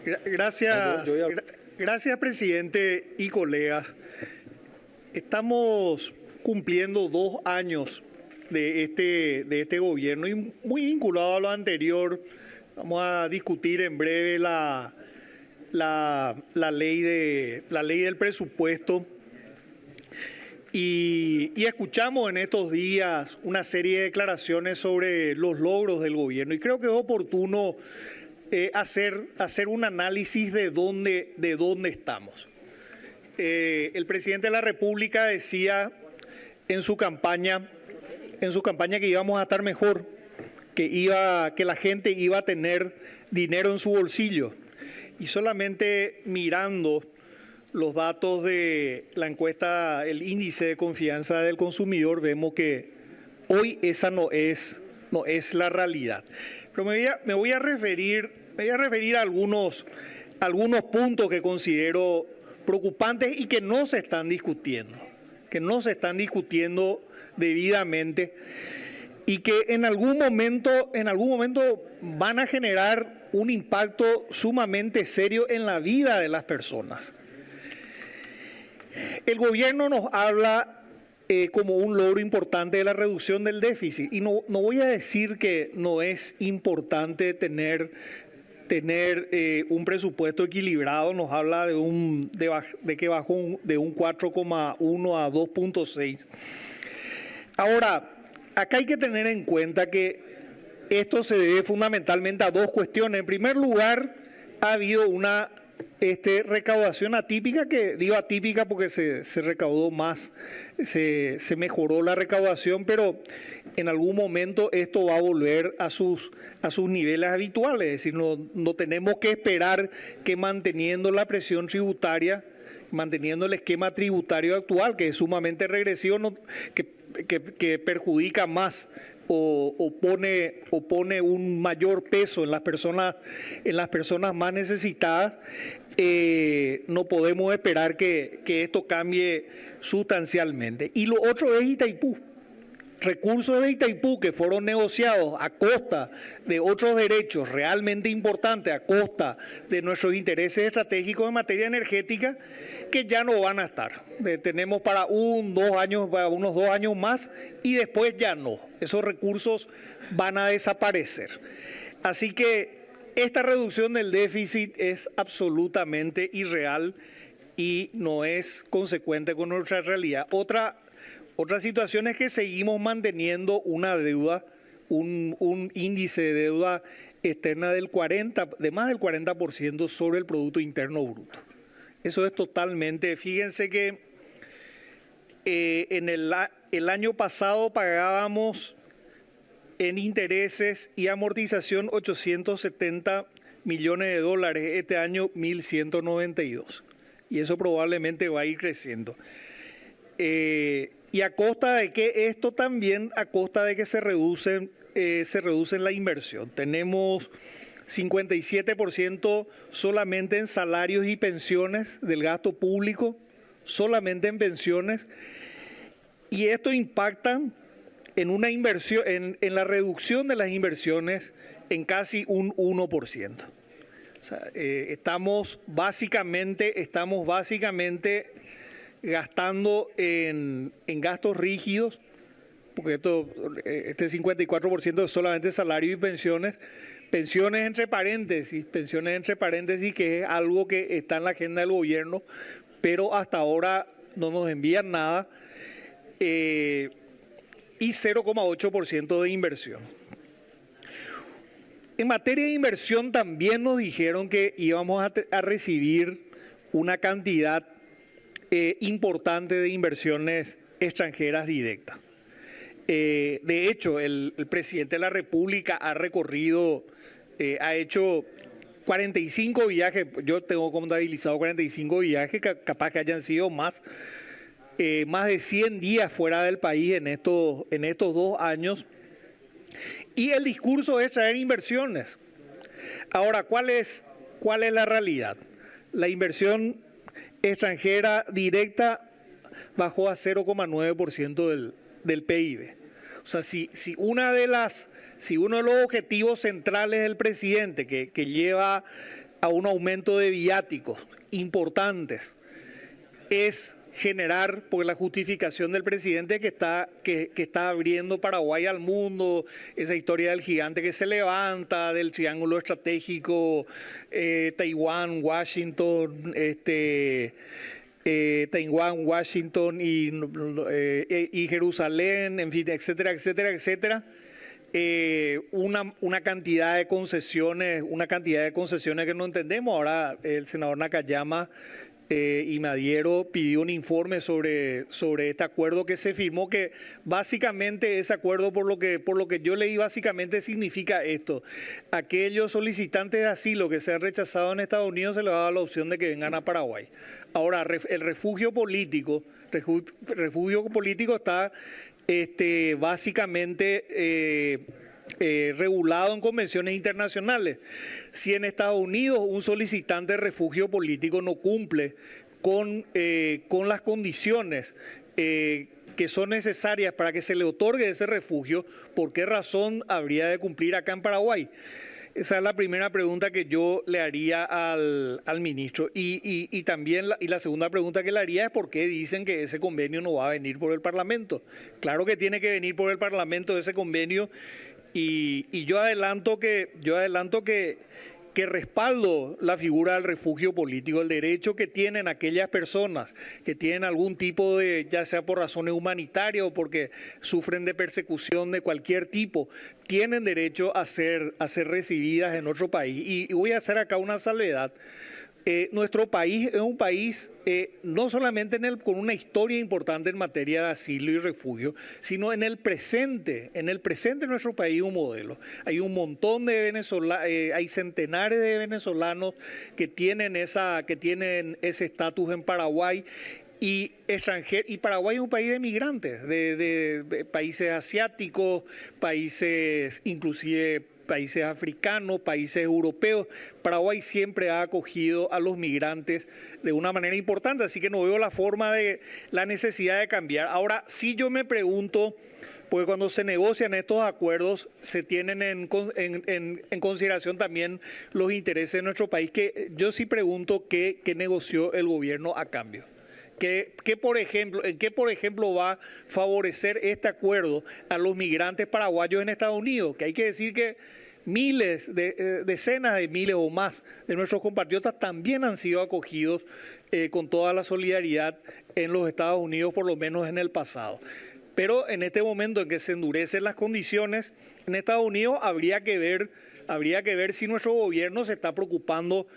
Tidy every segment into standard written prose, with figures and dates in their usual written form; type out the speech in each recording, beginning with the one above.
Gracias, gracias, presidente y colegas. Estamos cumpliendo 2 años de este gobierno y muy vinculado a lo anterior. Vamos a discutir en breve la ley del presupuesto. Y escuchamos en estos días una serie de declaraciones sobre los logros del gobierno y creo que es oportuno hacer un análisis de dónde estamos. El presidente de la República decía en su campaña que íbamos a estar mejor, que la gente iba a tener dinero en su bolsillo, y solamente mirando los datos de la encuesta, el índice de confianza del consumidor, vemos que hoy esa no es la realidad. Pero me voy a referir a algunos puntos que considero preocupantes y que no se están discutiendo debidamente y que en algún momento van a generar un impacto sumamente serio en la vida de las personas. El gobierno nos habla como un logro importante de la reducción del déficit, y no voy a decir que no es importante tener un presupuesto equilibrado. Nos habla de que bajó de un 4,1 a 2,6. Ahora, acá hay que tener en cuenta que esto se debe fundamentalmente a dos cuestiones. En primer lugar, ha habido una recaudación atípica, que digo atípica porque se recaudó más, se mejoró la recaudación, pero en algún momento esto va a volver a sus niveles habituales. Es decir, no tenemos que esperar que manteniendo la presión tributaria, manteniendo el esquema tributario actual, que es sumamente regresivo, que perjudica más o pone un mayor peso en las personas más necesitadas, no podemos esperar que esto cambie sustancialmente. Y lo otro es Itaipú. Recursos de Itaipú que fueron negociados a costa de otros derechos realmente importantes, a costa de nuestros intereses estratégicos en materia energética, que ya no van a estar. Tenemos para unos 2 años más, y después ya no. Esos recursos van a desaparecer. Así que esta reducción del déficit es absolutamente irreal y no es consecuente con nuestra realidad. Otra situación es que seguimos manteniendo una deuda, un índice de deuda externa de más del 40% sobre el Producto Interno Bruto. Eso es totalmente. Fíjense que el año pasado pagábamos en intereses y amortización 870 millones de dólares, este año 1.192. Y eso probablemente va a ir creciendo. Y a costa de que esto también, a costa de que se reduce la inversión. Tenemos 57% solamente en salarios y pensiones del gasto público, solamente en pensiones, y esto impacta en una inversión, en la reducción de las inversiones en casi un 1%. O sea, estamos básicamente gastando en gastos rígidos, porque este 54% es solamente salario y pensiones entre paréntesis, que es algo que está en la agenda del gobierno, pero hasta ahora no nos envían nada, y 0,8% de inversión. En materia de inversión también nos dijeron que íbamos a recibir una cantidad importante de inversiones extranjeras directas. De hecho, el presidente de la República ha hecho 45 viajes, yo tengo contabilizado 45 viajes, capaz que hayan sido más de 100 días fuera del país en estos 2 años, y el discurso es traer inversiones. Ahora, ¿cuál es la realidad? La inversión extranjera directa bajó a 0,9% del PIB. O sea, si uno de los objetivos centrales del presidente, que lleva a un aumento de viáticos importantes es generar, por la justificación del presidente que está abriendo Paraguay al mundo, esa historia del gigante que se levanta, del triángulo estratégico, Taiwán, Washington, y Jerusalén, en fin, etcétera, etcétera, etcétera. Una cantidad de concesiones que no entendemos. Ahora el senador Nakayama y Madiero pidió un informe sobre este acuerdo que se firmó, que básicamente ese acuerdo, por lo que yo leí, básicamente significa esto: aquellos solicitantes de asilo que sean rechazados en Estados Unidos se les va a dar la opción de que vengan a Paraguay. Ahora, el refugio político está básicamente regulado en convenciones internacionales. Si en Estados Unidos un solicitante de refugio político no cumple con las condiciones que son necesarias para que se le otorgue ese refugio, ¿por qué razón habría de cumplir acá en Paraguay? Esa es la primera pregunta que yo le haría al ministro. Y también la segunda pregunta que le haría es por qué dicen que ese convenio no va a venir por el Parlamento. Claro que tiene que venir por el Parlamento ese convenio, y yo adelanto que respaldo la figura del refugio político, el derecho que tienen aquellas personas que tienen algún tipo de, ya sea por razones humanitarias o porque sufren de persecución de cualquier tipo, tienen derecho a ser recibidas en otro país. Y voy a hacer acá una salvedad. Nuestro país es un país no solamente con una historia importante en materia de asilo y refugio, sino en el presente. En el presente nuestro país es un modelo. Hay un montón de venezolanos, hay centenares de venezolanos que tienen ese estatus en Paraguay. Y Paraguay es un país de migrantes, de países asiáticos, países inclusive países africanos, países europeos. Paraguay siempre ha acogido a los migrantes de una manera importante, así que no veo la necesidad de cambiar. Ahora, sí yo me pregunto, porque cuando se negocian estos acuerdos se tienen en consideración también los intereses de nuestro país, que yo sí pregunto qué negoció el gobierno a cambio. ¿En qué, por ejemplo, va a favorecer este acuerdo a los migrantes paraguayos en Estados Unidos? Que hay que decir que decenas de miles o más de nuestros compatriotas también han sido acogidos con toda la solidaridad en los Estados Unidos, por lo menos en el pasado. Pero en este momento en que se endurecen las condiciones en Estados Unidos, habría que ver si nuestro gobierno se está preocupando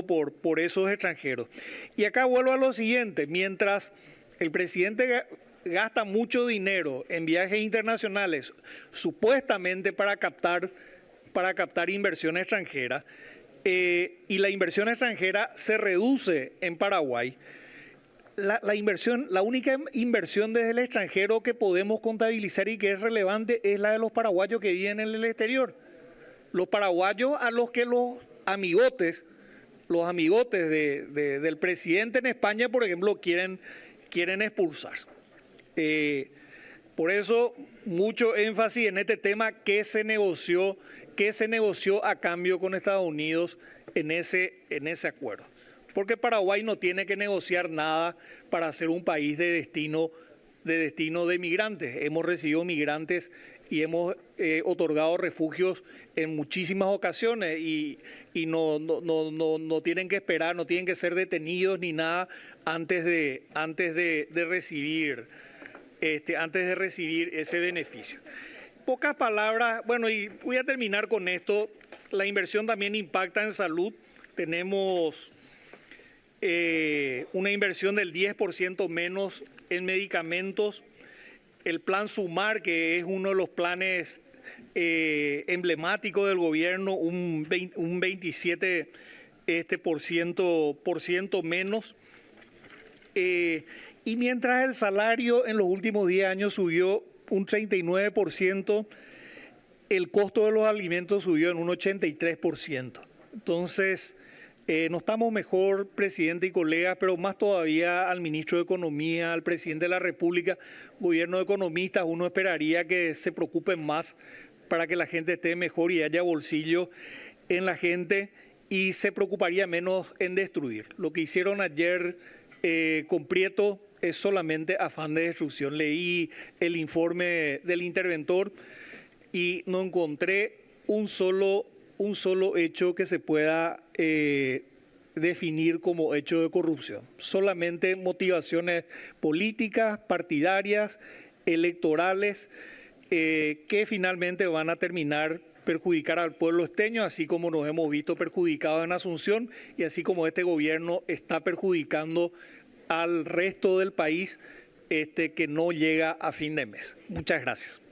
por esos extranjeros. Y acá vuelvo a lo siguiente: mientras el presidente gasta mucho dinero en viajes internacionales, supuestamente para captar inversión extranjera, y la inversión extranjera se reduce en Paraguay, la única inversión desde el extranjero que podemos contabilizar y que es relevante es la de los paraguayos que viven en el exterior. Los paraguayos a los que los amigotes del presidente en España, por ejemplo, quieren expulsar. Por eso, mucho énfasis en este tema: qué se negoció a cambio con Estados Unidos en ese acuerdo. Porque Paraguay no tiene que negociar nada para ser un país de destino de migrantes. Hemos recibido migrantes y hemos otorgado refugios en muchísimas ocasiones, y no tienen que esperar, no tienen que ser detenidos ni nada antes de recibir ese beneficio. Pocas palabras, bueno, y voy a terminar con esto. La inversión también impacta en salud. Tenemos una inversión del 10% menos en medicamentos. El plan Sumar, que es uno de los planes emblemáticos del gobierno, un 27% menos. Y mientras el salario en los últimos 10 años subió un 39%, el costo de los alimentos subió en un 83%. Entonces, no estamos mejor, presidente y colegas, pero más todavía al ministro de Economía, al presidente de la República, gobierno de economistas. Uno esperaría que se preocupen más para que la gente esté mejor y haya bolsillo en la gente. y se preocuparía menos en destruir. Lo que hicieron ayer con Prieto es solamente afán de destrucción. Leí el informe del interventor y no encontré un solo hecho que se pueda definir como hecho de corrupción. Solamente motivaciones políticas, partidarias, electorales, que finalmente van a terminar perjudicar al pueblo esteño, así como nos hemos visto perjudicados en Asunción y así como este gobierno está perjudicando al resto del país que no llega a fin de mes. Muchas gracias.